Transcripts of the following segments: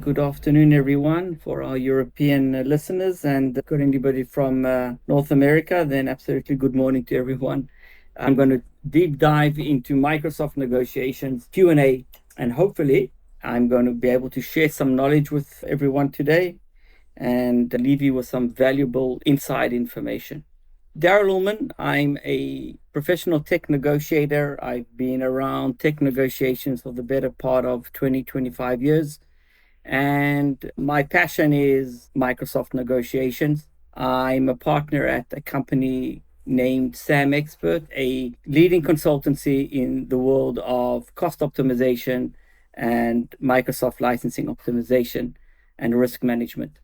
Good afternoon, everyone. For our European listeners and got anybody from North America, then absolutely good morning to everyone. I'm going to deep dive into Microsoft negotiations, Q&A, and hopefully I'm going to be able to share some knowledge with everyone today and leave you with some valuable inside information. Daryl Ullman, I'm a professional tech negotiator. I've been around tech negotiations for the better part of 25 years. And my passion is Microsoft negotiations. I'm a partner at a company named SAMexpert, a leading consultancy in the world of cost optimization and Microsoft licensing optimization and risk management.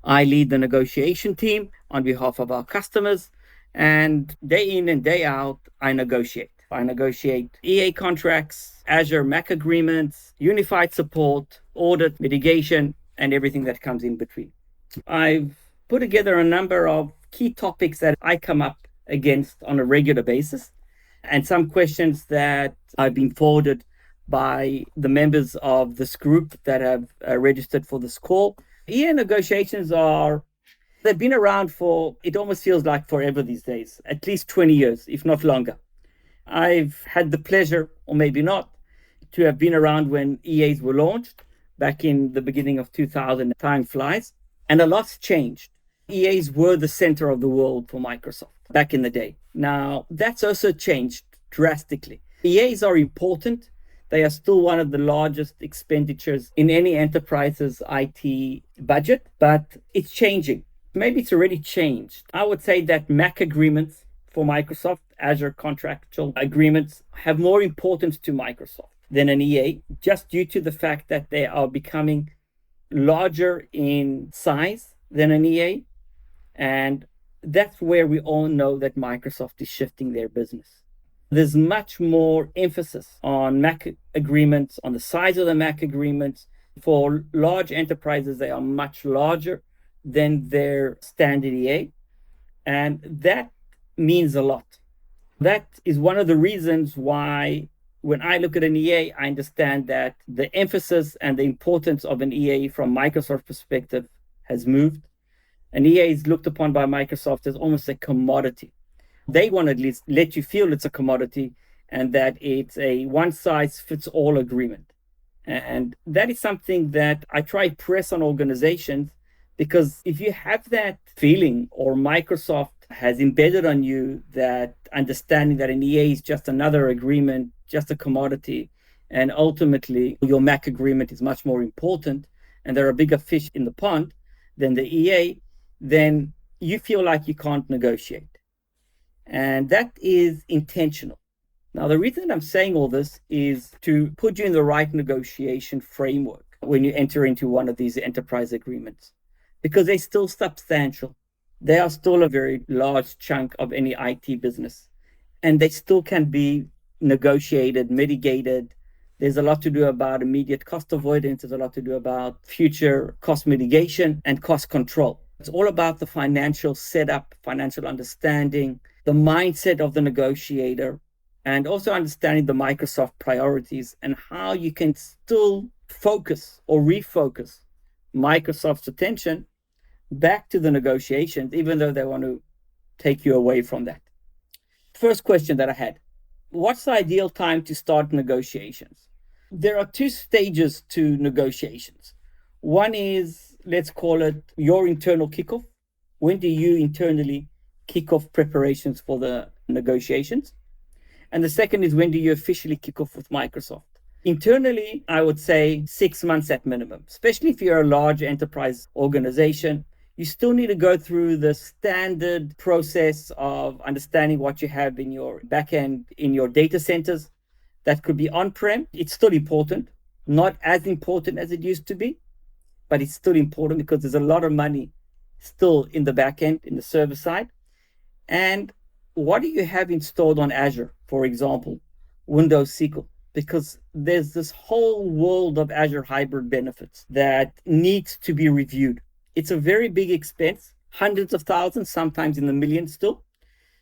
I lead the negotiation team on behalf of our customers, and day in and day out, I negotiate. I negotiate EA contracts, Azure MACC agreements, unified support, audit, mitigation, and everything that comes in between. I've put together a number of key topics that I come up against on a regular basis, and some questions that I've been forwarded by the members of this group that have registered for this call. EA negotiations they've been around for, it almost feels like forever these days, at least 20 years, if not longer. I've had the pleasure, or maybe not, to have been around when EAs were launched back in the beginning of 2000. Time flies, and a lot's changed. EAs were the center of the world for Microsoft back in the day. Now, that's also changed drastically. EAs are important. They are still one of the largest expenditures in any enterprise's IT budget, but it's changing. Maybe it's already changed. I would say that MACC agreements for Microsoft, Azure contractual agreements, have more importance to Microsoft than an EA, just due to the fact that they are becoming larger in size than an EA. And that's where we all know that Microsoft is shifting their business. There's much more emphasis on MACC agreements, on the size of the MACC agreements. For large enterprises, they are much larger than their standard EA. And that means a lot. That is one of the reasons why when I look at an EA, I understand that the emphasis and the importance of an EA from Microsoft's perspective has moved. An EA is looked upon by Microsoft as almost a commodity. They want to at least let you feel it's a commodity and that it's a one-size-fits-all agreement. And that is something that I try to press on organizations, because if you have that feeling, or Microsoft has embedded on you that understanding that an EA is just another agreement, just a commodity, and ultimately your MACC agreement is much more important, and there are bigger fish in the pond than the EA, then you feel like you can't negotiate. And that is intentional. Now, the reason I'm saying all this is to put you in the right negotiation framework when you enter into one of these enterprise agreements, because they're still substantial. They are still a very large chunk of any IT business, and they still can be negotiated, mitigated. There's a lot to do about immediate cost avoidance. There's a lot to do about future cost mitigation and cost control. It's all about the financial setup, financial understanding, the mindset of the negotiator, and also understanding the Microsoft priorities and how you can still focus or refocus Microsoft's attention back to the negotiations, even though they want to take you away from that. First question that I had: what's the ideal time to start negotiations? There are two stages to negotiations. One is, let's call it your internal kickoff. When do you internally kick off preparations for the negotiations? And the second is, when do you officially kick off with Microsoft? Internally, I would say 6 months at minimum, especially if you're a large enterprise organization. You still need to go through the standard process of understanding what you have in your backend, in your data centers. That could be on-prem. It's still important, not as important as it used to be, but it's still important because there's a lot of money still in the backend, in the server side. And what do you have installed on Azure, for example, Windows SQL? Because there's this whole world of Azure hybrid benefits that needs to be reviewed. It's a very big expense, hundreds of thousands, sometimes in the millions still,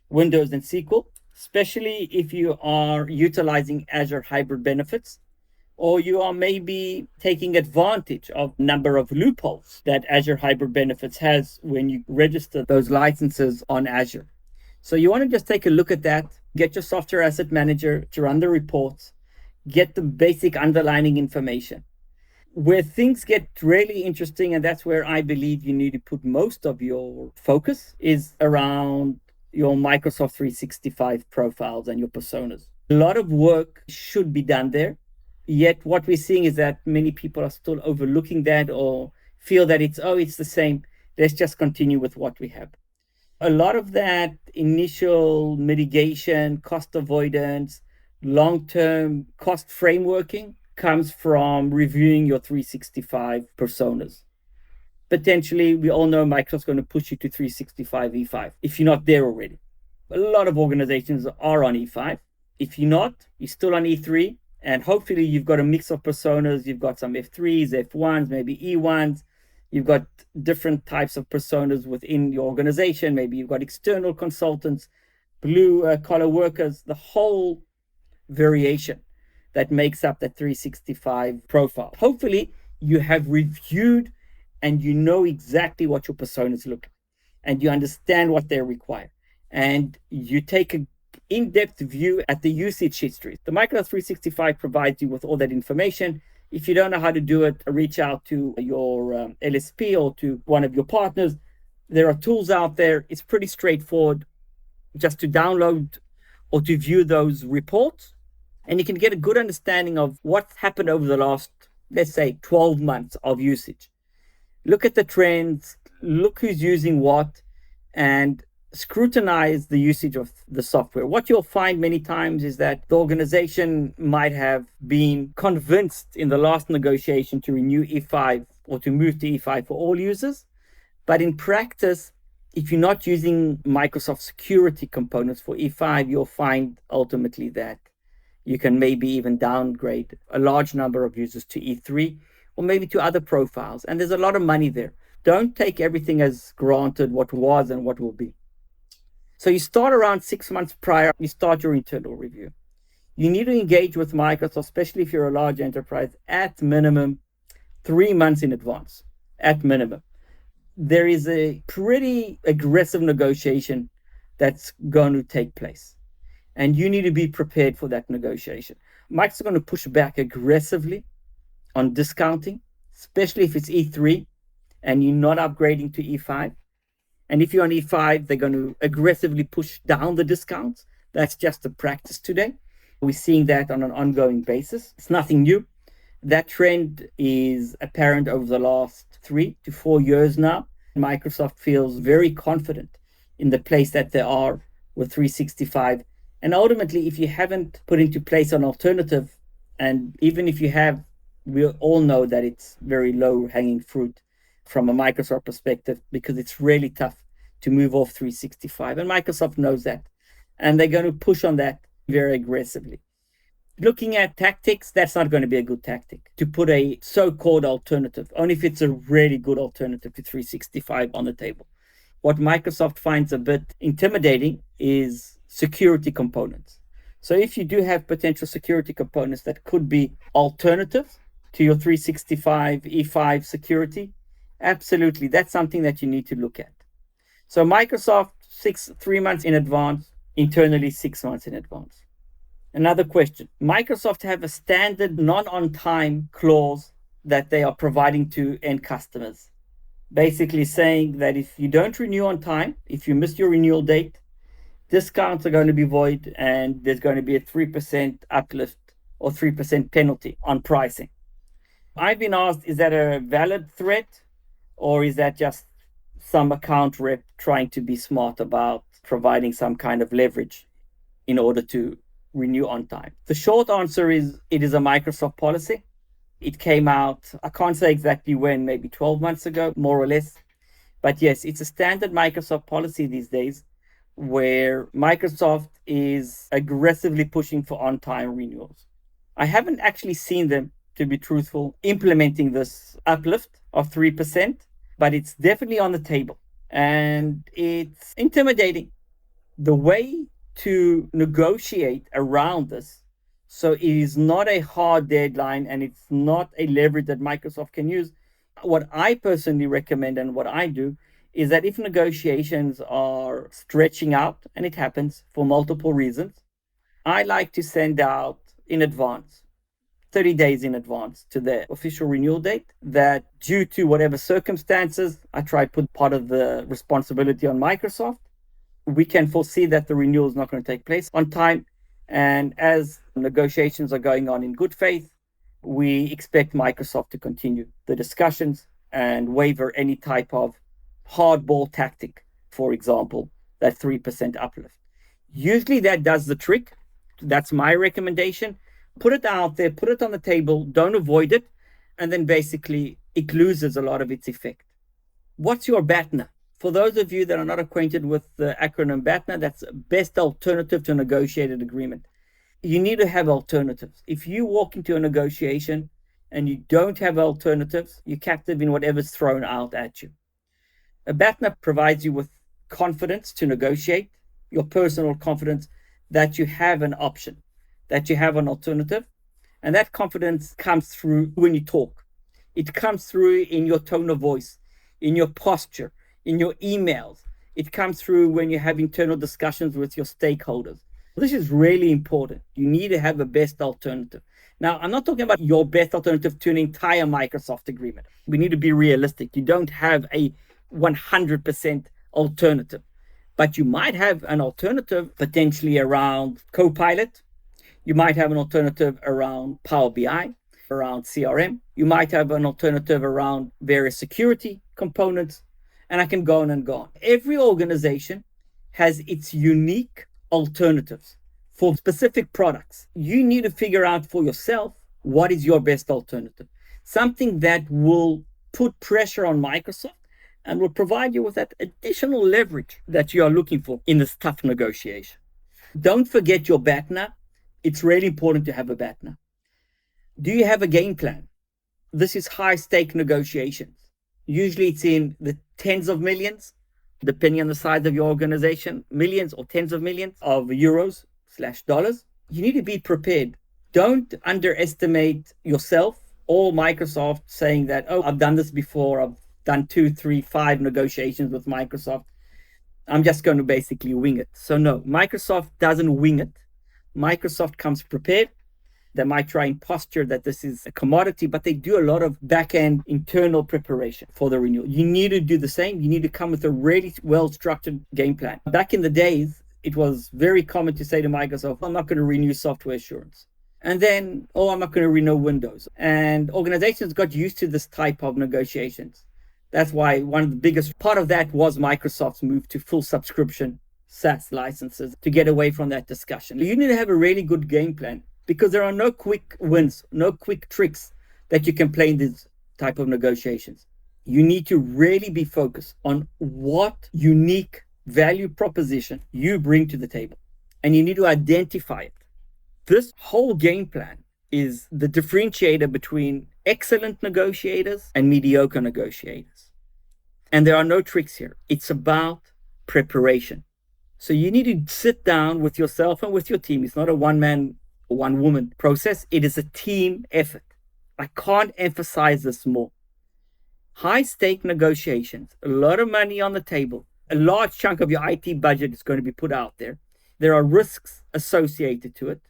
Windows and SQL, especially if you are utilizing Azure hybrid benefits. or you are maybe taking advantage of a number of loopholes that Azure Hybrid Benefits has when you register those licenses on Azure. So you want to just take a look at that, get your software asset manager to run the reports, get the basic underlying information. Where things get really interesting, and that's where I believe you need to put most of your focus, is around your Microsoft 365 profiles and your personas. A lot of work should be done there. Yet what we're seeing is that many people are still overlooking that or feel that it's the same. Let's just continue with what we have. A lot of that initial mitigation, cost avoidance, long-term cost frameworking comes from reviewing your 365 personas. Potentially, we all know Microsoft's going to push you to 365 E5 if you're not there already. A lot of organizations are on E5. If you're not, you're still on E3, and hopefully you've got a mix of personas. You've got some F3s, F1s, maybe E1s. You've got different types of personas within your organization. Maybe you've got external consultants, blue collar workers, the whole variation that makes up that 365 profile. Hopefully you have reviewed and you know exactly what your personas look like, and you understand what they require, and you take an in-depth view at the usage history. The Microsoft 365 provides you with all that information. If you don't know how to do it, reach out to your LSP or to one of your partners. There are tools out there. It's pretty straightforward just to download or to view those reports. And you can get a good understanding of what's happened over the last, let's say, 12 months of usage. Look at the trends, look who's using what, and scrutinize the usage of the software. What you'll find many times is that the organization might have been convinced in the last negotiation to renew E5 or to move to E5 for all users. But in practice, if you're not using Microsoft security components for E5, you'll find ultimately that you can maybe even downgrade a large number of users to E3 or maybe to other profiles. And there's a lot of money there. Don't take everything as granted what was and what will be. So you start around 6 months prior, you start your internal review. You need to engage with Microsoft, especially if you're a large enterprise, at minimum 3 months in advance, at minimum. There is a pretty aggressive negotiation that's going to take place, and you need to be prepared for that negotiation. Microsoft is going to push back aggressively on discounting, especially if it's E3 and you're not upgrading to E5. And if you're on E5, they're going to aggressively push down the discounts. That's just the practice today. We're seeing that on an ongoing basis. It's nothing new. That trend is apparent over the last 3 to 4 years now. Microsoft feels very confident in the place that they are with 365. And ultimately, if you haven't put into place an alternative, and even if you have, we all know that it's very low hanging fruit from a Microsoft perspective, because it's really tough to move off 365. And Microsoft knows that. And they're going to push on that very aggressively. Looking at tactics, that's not going to be a good tactic to put a so-called alternative, only if it's a really good alternative to 365 on the table. What Microsoft finds a bit intimidating is security components. So if you do have potential security components that could be alternatives to your 365 E5 security, absolutely, that's something that you need to look at. So Microsoft 3 months in advance, internally 6 months in advance. Another question. Microsoft have a standard non-on-time clause that they are providing to end customers, basically saying that if you don't renew on time, if you miss your renewal date, discounts are going to be void and there's going to be a 3% uplift or 3% penalty on pricing. I've been asked, is that a valid threat, or is that just some account rep trying to be smart about providing some kind of leverage in order to renew on time? The short answer is it is a Microsoft policy. It came out, I can't say exactly when, maybe 12 months ago, more or less. But yes, it's a standard Microsoft policy these days where Microsoft is aggressively pushing for on-time renewals. I haven't actually seen them, to be truthful, implementing this uplift of 3%, but it's definitely on the table and it's intimidating. The way to negotiate around this So it is not a hard deadline and it's not a leverage that Microsoft can use. What I personally recommend and what I do is that if negotiations are stretching out, and it happens for multiple reasons, I like to send out in advance, 30 days in advance to the official renewal date, that due to whatever circumstances, I try to put part of the responsibility on Microsoft. We can foresee that the renewal is not going to take place on time. And as negotiations are going on in good faith, we expect Microsoft to continue the discussions and waiver any type of hardball tactic, for example, that 3% uplift. Usually that does the trick. That's my recommendation. Put it out there, put it on the table, don't avoid it, and then basically it loses a lot of its effect. What's your BATNA? For those of you that are not acquainted with the acronym BATNA, that's best alternative to a negotiated agreement. You need to have alternatives. If you walk into a negotiation and you don't have alternatives, you're captive in whatever's thrown out at you. A BATNA provides you with confidence to negotiate, your personal confidence that you have an option, that you have an alternative. And that confidence comes through when you talk. It comes through in your tone of voice, in your posture, in your emails. It comes through when you have internal discussions with your stakeholders. This is really important. You need to have a best alternative. Now, I'm not talking about your best alternative to an entire Microsoft agreement. We need to be realistic. You don't have a 100% alternative, but you might have an alternative potentially around Copilot. You might have an alternative around Power BI, around CRM. You might have an alternative around various security components, and I can go on and go on. Every organization has its unique alternatives for specific products. You need to figure out for yourself what is your best alternative, something that will put pressure on Microsoft and will provide you with that additional leverage that you are looking for in this tough negotiation. Don't forget your BATNA. It's really important to have a BATNA. Do you have a game plan? This is high stake negotiations. Usually it's in the tens of millions, depending on the size of your organization, millions or tens of millions of euros/dollars. You need to be prepared. Don't underestimate yourself or Microsoft saying that, oh, I've done this before. I've done 2, 3, 5 negotiations with Microsoft. I'm just going to basically wing it. So no, Microsoft doesn't wing it. Microsoft comes prepared. They might try and posture that this is a commodity, but they do a lot of back-end internal preparation for the renewal. You need to do the same. You need to come with a really well-structured game plan. Back in the days, it was very common to say to Microsoft, I'm not going to renew software assurance. And then, oh, I'm not going to renew Windows. And organizations got used to this type of negotiations. That's why one of the biggest part of that was Microsoft's move to full subscription SaaS licenses to get away from that discussion. You need to have a really good game plan because there are no quick wins, no quick tricks that you can play in this type of negotiations. You need to really be focused on what unique value proposition you bring to the table, and you need to identify it. This whole game plan is the differentiator between excellent negotiators and mediocre negotiators. And there are no tricks here. It's about preparation. So you need to sit down with yourself and with your team. It's not a one-man, one-woman process. It is a team effort. I can't emphasize this more. High-stake negotiations, a lot of money on the table, a large chunk of your IT budget is going to be put out there. There are risks associated to it.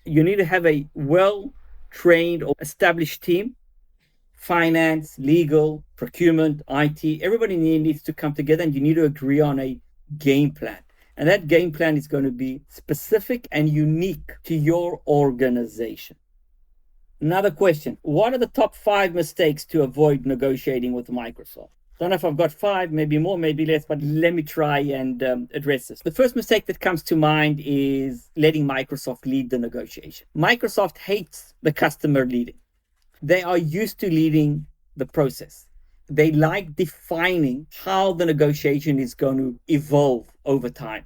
You need to have a well-trained or established team. Finance, legal, procurement, IT, everybody needs to come together and you need to agree on a game plan. And that game plan is going to be specific and unique to your organization. Another question. What are the top 5 mistakes to avoid negotiating with Microsoft? I don't know if I've got 5, maybe more, maybe less, but let me try and address this. The first mistake that comes to mind is letting Microsoft lead the negotiation. Microsoft hates the customer leading. They are used to leading the process. They like defining how the negotiation is going to evolve over time.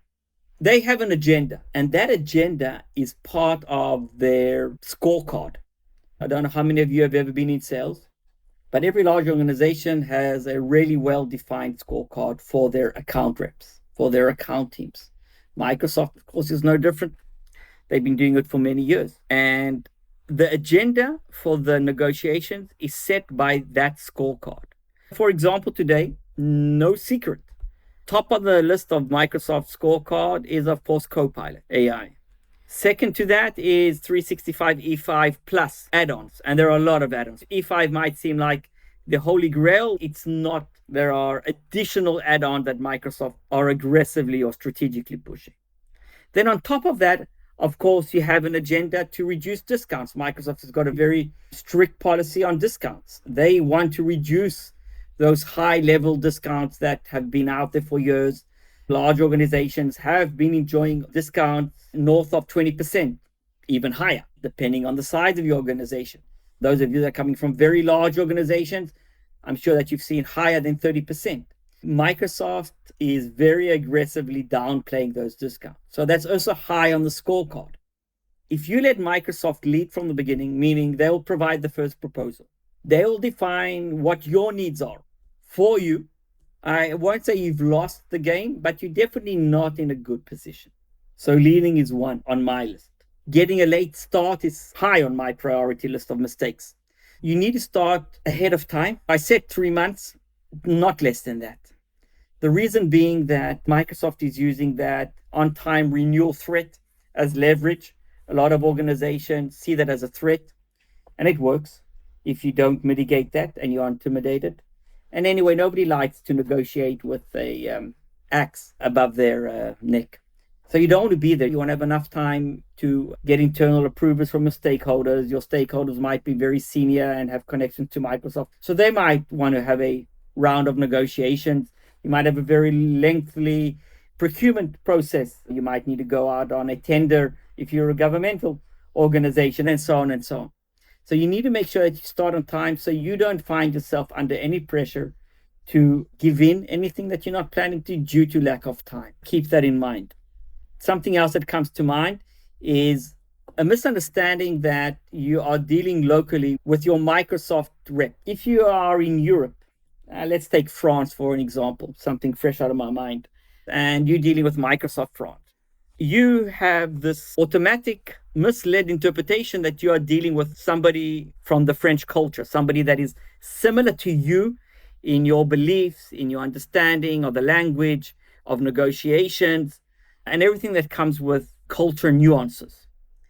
They have an agenda, and that agenda is part of their scorecard. I don't know how many of you have ever been in sales, but every large organization has a really well-defined scorecard for their account reps, for their account teams. Microsoft, of course, is no different. They've been doing it for many years. And the agenda for the negotiations is set by that scorecard. For example, today, no secret, top of the list of Microsoft scorecard is, of course, Copilot AI. Second to that is 365 E5 plus add-ons, and there are a lot of add-ons. E5 might seem like the holy grail. It's not. There are additional add-ons that Microsoft are aggressively or strategically pushing. Then on top of that, of course, you have an agenda to reduce discounts. Microsoft has got a very strict policy on discounts. They want to reduce those high-level discounts that have been out there for years. Large organizations have been enjoying discounts north of 20%, even higher, depending on the size of your organization. Those of you that are coming from very large organizations, I'm sure that you've seen higher than 30%. Microsoft is very aggressively downplaying those discounts. So that's also high on the scorecard. If you let Microsoft lead from the beginning, meaning they'll provide the first proposal, they'll define what your needs are for you. I won't say you've lost the game, but you're definitely not in a good position. So leading is one on my list. Getting a late start is high on my priority list of mistakes. You need to start ahead of time. I said 3 months, not less than that. The reason being that Microsoft is using that on-time renewal threat as leverage. A lot of organizations see that as a threat, and it works if you don't mitigate that and you're intimidated. And anyway, nobody likes to negotiate with a axe above their neck. So you don't want to be there. You want to have enough time to get internal approvals from your stakeholders. Your stakeholders might be very senior and have connections to Microsoft. So they might want to have a round of negotiations. You might have a very lengthy procurement process. You might need to go out on a tender if you're a governmental organization, and so on and so on. So you need to make sure that you start on time so you don't find yourself under any pressure to give in anything that you're not planning to due to lack of time. Keep that in mind. Something else that comes to mind is a misunderstanding that you are dealing locally with your Microsoft rep. If you are in Europe, let's take France for an example, something fresh out of my mind, and you're dealing with Microsoft France. You have this automatic misled interpretation that you are dealing with somebody from the French culture, somebody that is similar to you in your beliefs, in your understanding of the language, of negotiations, and everything that comes with culture nuances.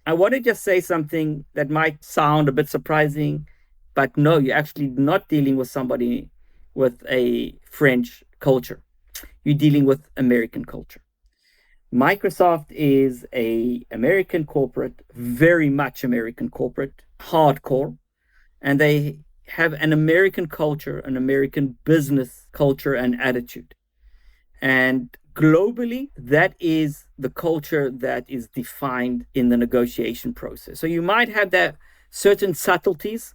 I want to just say something that might sound a bit surprising, but no, you're actually not dealing with somebody with a French culture. You're dealing with American culture. Microsoft is an American corporate, very much American corporate, hardcore, and they have an American culture, an American business culture and attitude. And globally, that is the culture that is defined in the negotiation process. So you might have that certain subtleties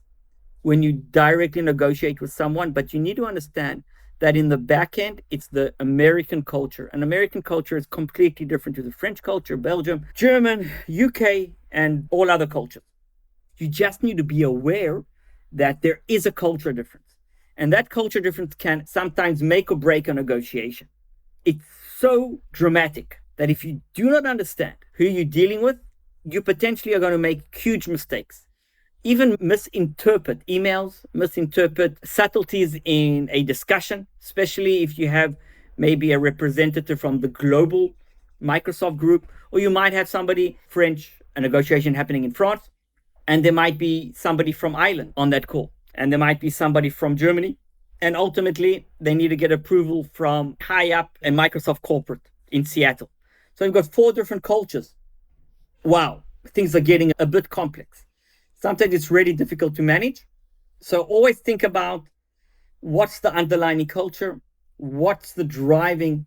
when you directly negotiate with someone, but you need to understand that in the back end, it's the American culture. And American culture is completely different to the French culture, Belgium, German, UK, and all other cultures. You just need to be aware that there is a culture difference. And that culture difference can sometimes make or break a negotiation. It's so dramatic that if you do not understand who you're dealing with, you potentially are going to make huge mistakes. Even misinterpret emails, misinterpret subtleties in a discussion, especially if you have maybe a representative from the global Microsoft group, or you might have somebody French, a negotiation happening in France, and there might be somebody from Ireland on that call, and there might be somebody from Germany, and ultimately they need to get approval from high up a Microsoft corporate in Seattle. So you've got 4 different cultures. Wow, things are getting a bit complex. Sometimes it's really difficult to manage. So always think about what's the underlying culture, what's the driving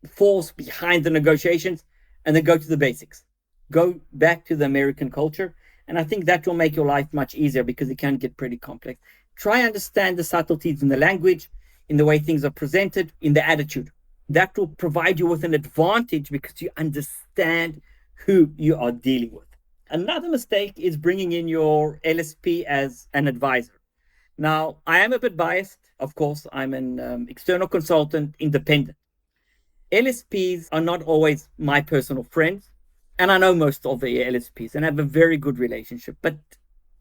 force behind the negotiations, and then go to the basics. Go back to the American culture. And I think that will make your life much easier because it can get pretty complex. Try understand the subtleties in the language, in the way things are presented, in the attitude. That will provide you with an advantage because you understand who you are dealing with. Another mistake is bringing in your LSP as an advisor. Now, I am a bit biased. Of course, I'm an external consultant, independent. LSPs are not always my personal friends, And I know most of the LSPs and have a very good relationship. But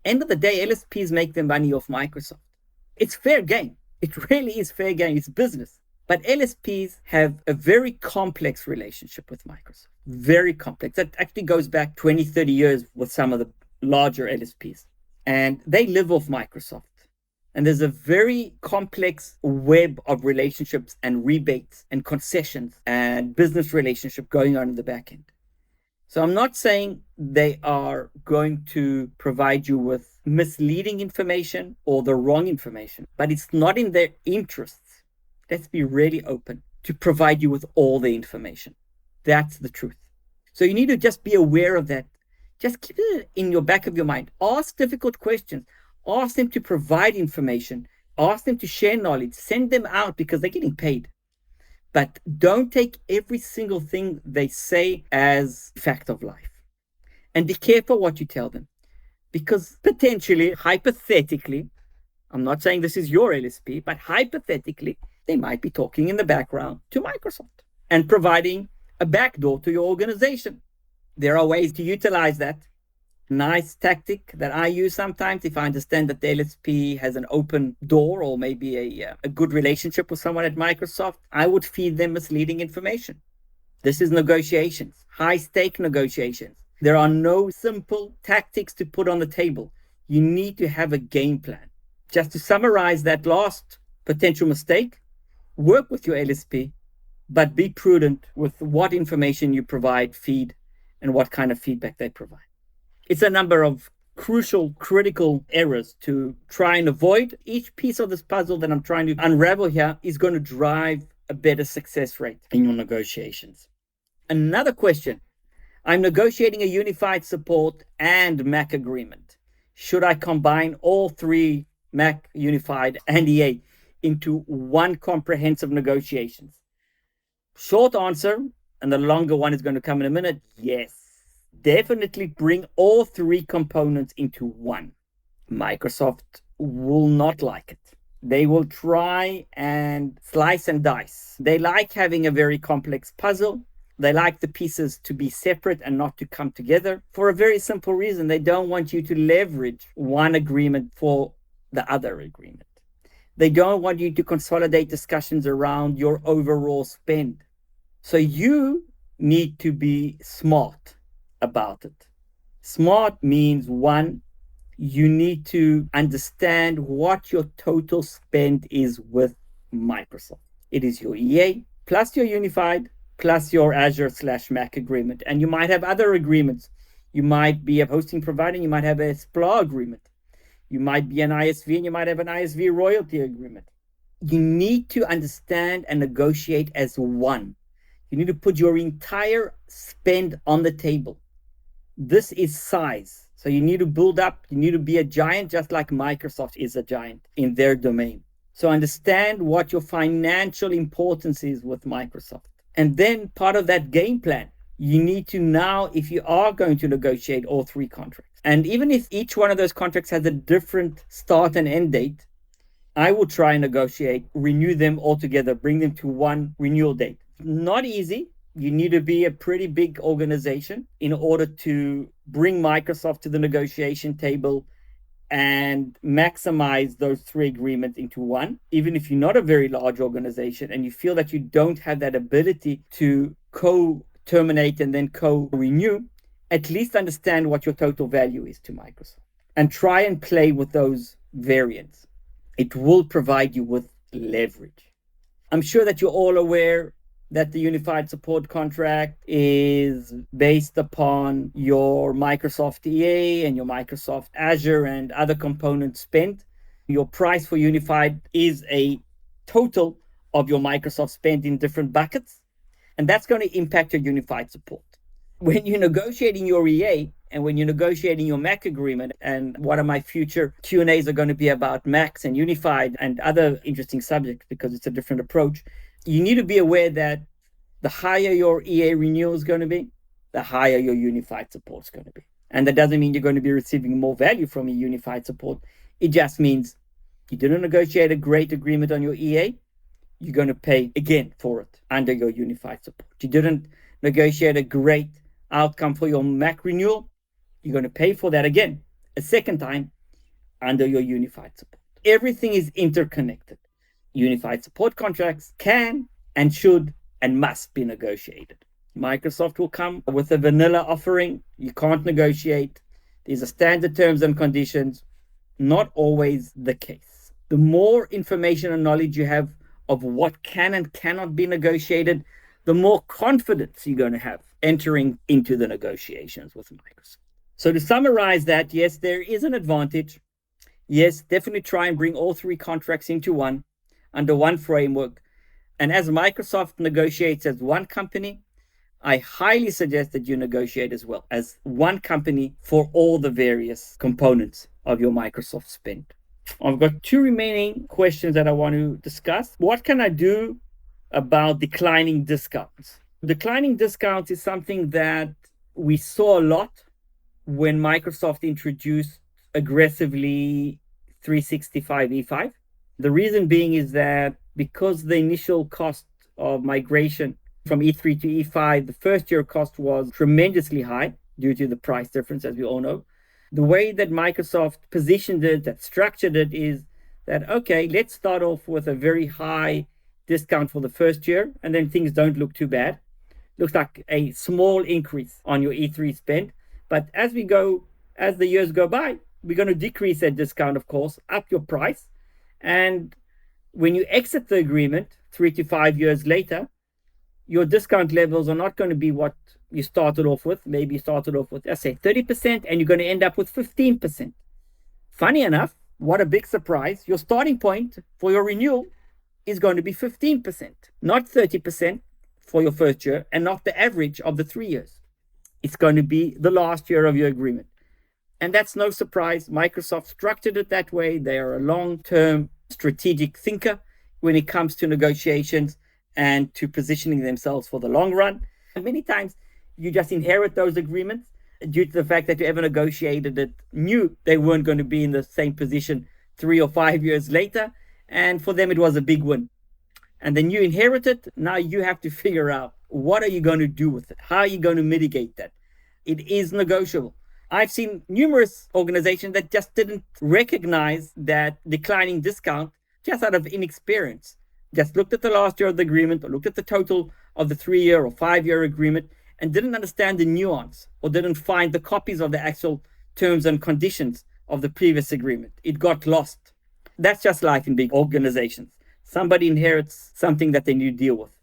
end of the day, LSPs make their money off Microsoft. It's fair game. It really is fair game. It's business. But LSPs have a very complex relationship with Microsoft. Very complex. That actually goes back 20, 30 years with some of the larger LSPs. And they live off Microsoft. And there's a very complex web of relationships and rebates and concessions and business relationship going on in the back end. So I'm not saying they are going to provide you with misleading information or the wrong information, but it's not in their interests. Let's be really open to provide you with all the information. That's the truth. So you need to just be aware of that. Just keep it in your back of your mind. Ask difficult questions. Ask them to provide information. Ask them to share knowledge. Send them out because they're getting paid. But don't take every single thing they say as fact of life. And be careful what you tell them. Because potentially, hypothetically, I'm not saying this is your LSP, but hypothetically, they might be talking in the background to Microsoft and providing a backdoor to your organization. There are ways to utilize that. Nice tactic that I use sometimes if I understand that the LSP has an open door or maybe a good relationship with someone at Microsoft, I would feed them misleading information. This is negotiations, high-stake negotiations. There are no simple tactics to put on the table. You need to have a game plan. Just to summarize that last potential mistake, work with your LSP, but be prudent with what information you provide, feed, and what kind of feedback they provide. It's a number of crucial, critical errors to try and avoid. Each piece of this puzzle that I'm trying to unravel here is going to drive a better success rate in your negotiations. Another question. I'm negotiating a unified support and MACC agreement. Should I combine all three, MACC, unified, and EA, into one comprehensive negotiations? Short answer, and the longer one is going to come in a minute, yes. Definitely bring all three components into one. Microsoft will not like it. They will try and slice and dice. They like having a very complex puzzle. They like the pieces to be separate and not to come together for a very simple reason. They don't want you to leverage one agreement for the other agreement. They don't want you to consolidate discussions around your overall spend. So you need to be smart about it. Smart means, one, you need to understand what your total spend is with Microsoft. It is your EA plus your unified plus your Azure/MACC agreement. And you might have other agreements. You might be a hosting provider, you might have a SPLA agreement. You might be an ISV and you might have an ISV royalty agreement. You need to understand and negotiate as one. You need to put your entire spend on the table. This is size. So you need to build up, you need to be a giant just like Microsoft is a giant in their domain. So understand what your financial importance is with Microsoft. And then part of that game plan, you need to now, if you are going to negotiate all three contracts, and even if each one of those contracts has a different start and end date, I will try and negotiate, renew them all together, bring them to one renewal date. Not easy. You need to be a pretty big organization in order to bring Microsoft to the negotiation table and maximize those three agreements into one. Even if you're not a very large organization and you feel that you don't have that ability to co-terminate and then co-renew, at least understand what your total value is to Microsoft and try and play with those variants. It will provide you with leverage. I'm sure that you're all aware that the unified support contract is based upon your Microsoft EA and your Microsoft Azure and other components spent. Your price for unified is a total of your Microsoft spend in different buckets, and that's going to impact your unified support. When you're negotiating your EA and when you're negotiating your MACC agreement, and one of my future Q&As are going to be about MACCs and unified and other interesting subjects because it's a different approach, you need to be aware that the higher your EA renewal is going to be, the higher your unified support is going to be. And that doesn't mean you're going to be receiving more value from your unified support. It just means you didn't negotiate a great agreement on your EA, you're going to pay again for it under your unified support. You didn't negotiate a great outcome for your MACC renewal, you're going to pay for that again, a second time, under your unified support. Everything is interconnected. Unified support contracts can and should and must be negotiated. Microsoft will come with a vanilla offering. You can't negotiate. These are standard terms and conditions. Not always the case. The more information and knowledge you have of what can and cannot be negotiated, the more confidence you're going to have entering into the negotiations with Microsoft. So to summarize that, yes, there is an advantage. Yes, definitely try and bring all three contracts into one, under one framework. And as Microsoft negotiates as one company, I highly suggest that you negotiate as well as one company for all the various components of your Microsoft spend. I've got two remaining questions that I want to discuss. What can I do about declining discounts? Declining discounts is something that we saw a lot when Microsoft introduced aggressively 365 E5. The reason being is that because the initial cost of migration from E3 to E5, the first year cost was tremendously high due to the price difference, as we all know. The way that Microsoft positioned it, that structured it, is that, okay, let's start off with a very high discount for the first year, and then things don't look too bad. Looks like a small increase on your E3 spend. But as the years go by, we're going to decrease that discount, of course, up your price. And when you exit the agreement 3 to 5 years later, your discount levels are not going to be what you started off with. Maybe you started off with, let's say, 30%, and you're going to end up with 15%. Funny enough, what a big surprise, your starting point for your renewal is going to be 15%, not 30% for your first year, and not the average of the 3 years. It's going to be the last year of your agreement. And that's no surprise. Microsoft structured it that way. They are a long-term strategic thinker when it comes to negotiations and to positioning themselves for the long run. And many times you just inherit those agreements due to the fact that whoever negotiated it knew they weren't going to be in the same position 3 or 5 years later. And for them, it was a big win. And then you inherit it. Now you have to figure out, what are you going to do with it? How are you going to mitigate that? It is negotiable. I've seen numerous organizations that just didn't recognize that declining discount just out of inexperience. Just looked at the last year of the agreement, or looked at the total of the 3-year or 5-year agreement, and didn't understand the nuance, or didn't find the copies of the actual terms and conditions of the previous agreement. It got lost. That's just life in big organizations. Somebody inherits something that they need to deal with.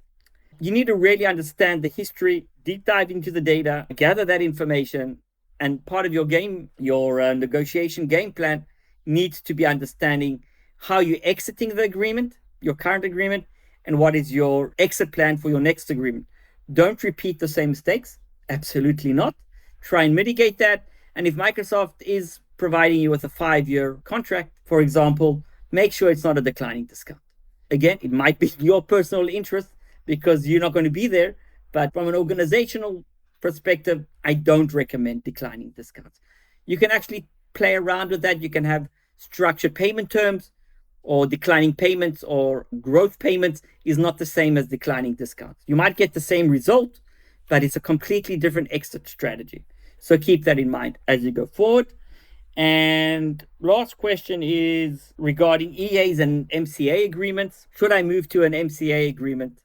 You need to really understand the history, deep dive into the data, gather that information, and part of your negotiation game plan needs to be understanding how you're exiting the agreement, your current agreement, and what is your exit plan for your next agreement. Don't repeat the same mistakes. Absolutely not. Try and mitigate that. And if Microsoft is providing you with a 5-year contract, for example, make sure it's not a declining discount. Again, it might be your personal interest because you're not going to be there, but from an organizational perspective, I don't recommend declining discounts. You can actually play around with that. You can have structured payment terms, or declining payments, or growth payments is not the same as declining discounts. You might get the same result, but it's a completely different exit strategy. So keep that in mind as you go forward. And last question is regarding EAs and MCA agreements. Should I move to an MCA agreement?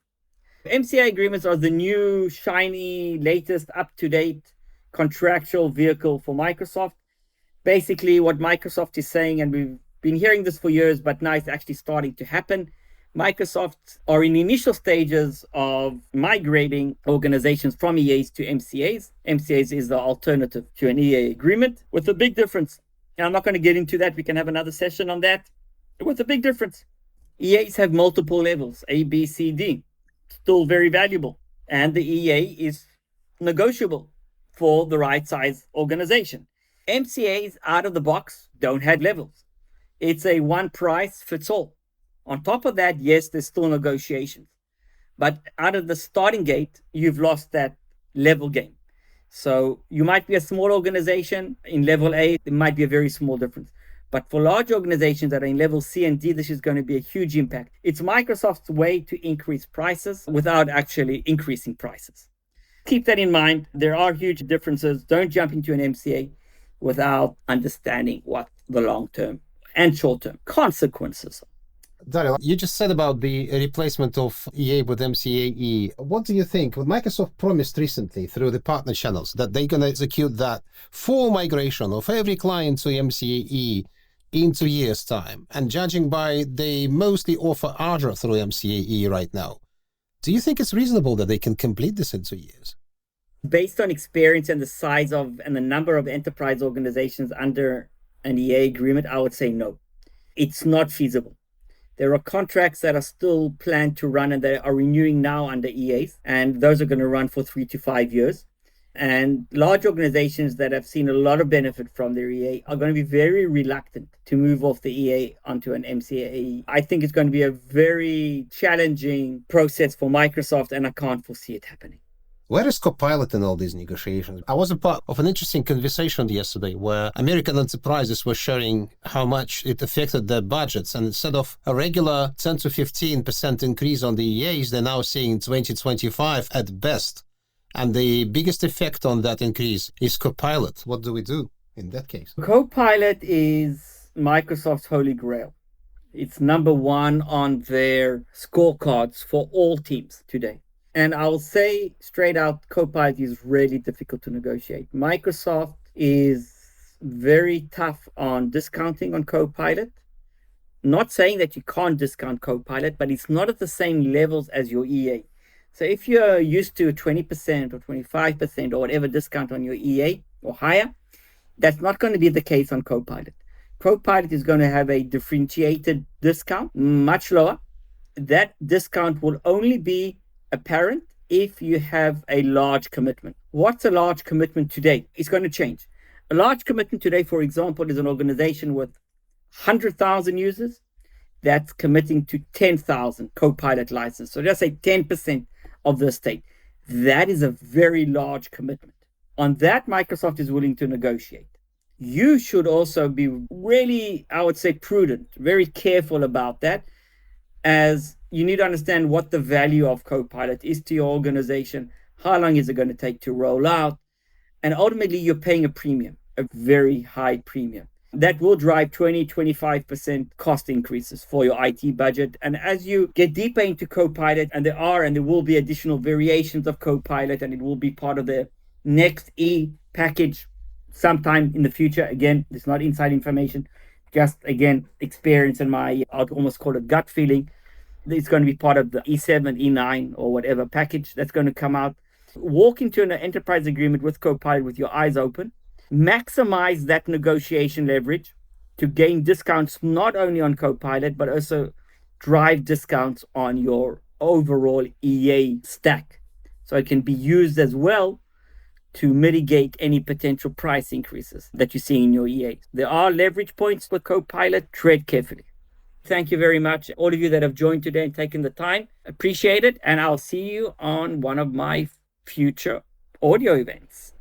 MCA agreements are the new, shiny, latest, up-to-date contractual vehicle for Microsoft. Basically, what Microsoft is saying, and we've been hearing this for years, but now it's actually starting to happen. Microsoft are in the initial stages of migrating organizations from EAs to MCAs. MCAs is the alternative to an EA agreement, with a big difference. And I'm not going to get into that. We can have another session on that. With a big difference. EAs have multiple levels, A, B, C, D. Still very valuable. And the EA is negotiable for the right size organization. MCAs out of the box don't have levels. It's a one price fits all. On top of that, yes, there's still negotiations. But out of the starting gate, you've lost that level game. So you might be a small organization in level A, it might be a very small difference. But for large organizations that are in level C and D, this is going to be a huge impact. It's Microsoft's way to increase prices without actually increasing prices. Keep that in mind. There are huge differences. Don't jump into an MCA without understanding what the long-term and short-term consequences are. Daryl, you just said about the replacement of EA with MCAE. What do you think? Well, Microsoft promised recently through the partner channels that they're going to execute that full migration of every client to MCAE in 2 years' time. And judging by they mostly offer Azure through MCAE right now, do you think it's reasonable that they can complete this in 2 years? Based on experience and the size of and the number of enterprise organizations under an EA agreement, I would say no. It's not feasible. There are contracts that are still planned to run and that are renewing now under EAs, and those are going to run for 3 to 5 years. And large organizations that have seen a lot of benefit from their EA are going to be very reluctant to move off the EA onto an MCAE. I think it's going to be a very challenging process for Microsoft, and I can't foresee it happening. Where is Copilot in all these negotiations? I was a part of an interesting conversation yesterday where American enterprises were sharing how much it affected their budgets. And instead of a regular 10 to 15% increase on the EAs, they're now seeing 20-25 at best. And the biggest effect on that increase is Copilot. What do we do in that case? Copilot is Microsoft's holy grail. It's number one on their scorecards for all teams today. And I'll say straight out, Copilot is really difficult to negotiate. Microsoft is very tough on discounting on Copilot. Not saying that you can't discount Copilot, but it's not at the same levels as your EA. So if you're used to 20% or 25% or whatever discount on your EA or higher, that's not going to be the case on Copilot. Copilot is going to have a differentiated discount, much lower. That discount will only be apparent if you have a large commitment. What's a large commitment today? It's going to change. A large commitment today, for example, is an organization with 100,000 users that's committing to 10,000 Copilot licenses. So just say 10% of the estate. That is a very large commitment. On that, Microsoft is willing to negotiate. You should also be really, I would say, prudent, very careful about that, as you need to understand what the value of Copilot is to your organization. How long is it going to take to roll out? And ultimately, you're paying a premium, a very high premium. That will drive 20-25% cost increases for your IT budget. And as you get deeper into Copilot, and there will be additional variations of Copilot, and it will be part of the next E package sometime in the future. Again, it's not inside information, just again, experience and my, I'd almost call it gut feeling. It's going to be part of the E7, E9, or whatever package that's going to come out. Walk into an enterprise agreement with Copilot with your eyes open. Maximize that negotiation leverage to gain discounts not only on Copilot, but also drive discounts on your overall EA stack. So it can be used as well to mitigate any potential price increases that you see in your EA. There are leverage points with Copilot. Tread carefully. Thank you very much, all of you that have joined today and taken the time. Appreciate it. And I'll see you on one of my future audio events.